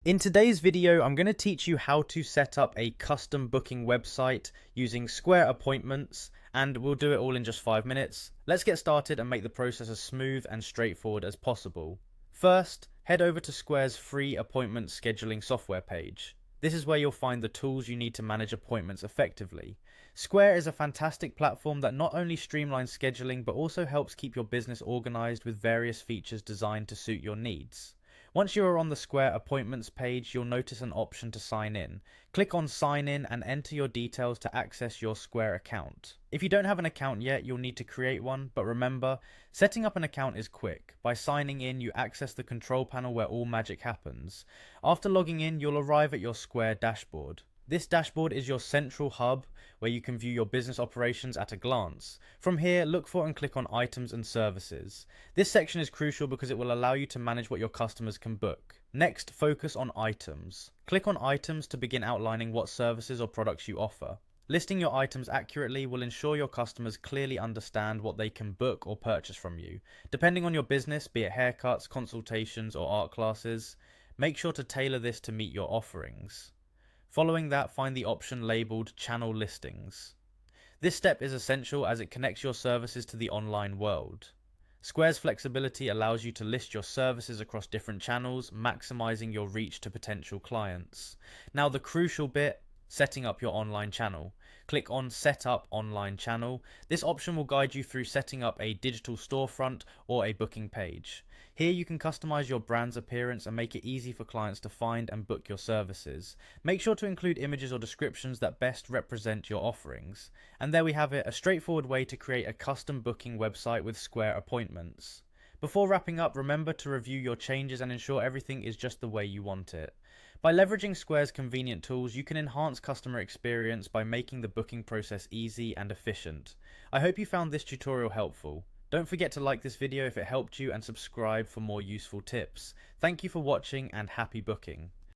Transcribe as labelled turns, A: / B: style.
A: In today's video, I'm going to teach you how to set up a custom booking website using Square Appointments, and we'll do it all in just 5 minutes. Let's get started and make the process as smooth and straightforward as possible. First, head over to Square's free appointment scheduling software page. This is where you'll find the tools you need to manage appointments effectively. Square is a fantastic platform that not only streamlines scheduling but also helps keep your business organized with various features designed to suit your needs. Once you are on the Square Appointments page, you'll notice an option to sign in. Click on Sign In and enter your details to access your Square account. If you don't have an account yet, you'll need to create one, but remember, setting up an account is quick. By signing in, you access the control panel where all magic happens. After logging in, you'll arrive at your Square dashboard. This dashboard is your central hub where you can view your business operations at a glance. From here, look for and click on Items and Services. This section is crucial because it will allow you to manage what your customers can book. Next, focus on Items. Click on Items to begin outlining what services or products you offer. Listing your items accurately will ensure your customers clearly understand what they can book or purchase from you. Depending on your business, be it haircuts, consultations, or art classes, make sure to tailor this to meet your offerings. Following that, find the option labeled Channel Listings. This step is essential as it connects your services to the online world. Square's flexibility allows you to list your services across different channels, maximizing your reach to potential clients. Now the crucial bit, setting up your online channel. Click on Set Up Online Channel. This option will guide you through setting up a digital storefront or a booking page. Here you can customize your brand's appearance and make it easy for clients to find and book your services. Make sure to include images or descriptions that best represent your offerings. And there we have it, a straightforward way to create a custom booking website with Square Appointments. Before wrapping up, remember to review your changes and ensure everything is just the way you want it. By leveraging Square's convenient tools, you can enhance customer experience by making the booking process easy and efficient. I hope you found this tutorial helpful. Don't forget to like this video if it helped you and subscribe for more useful tips. Thank you for watching and happy booking.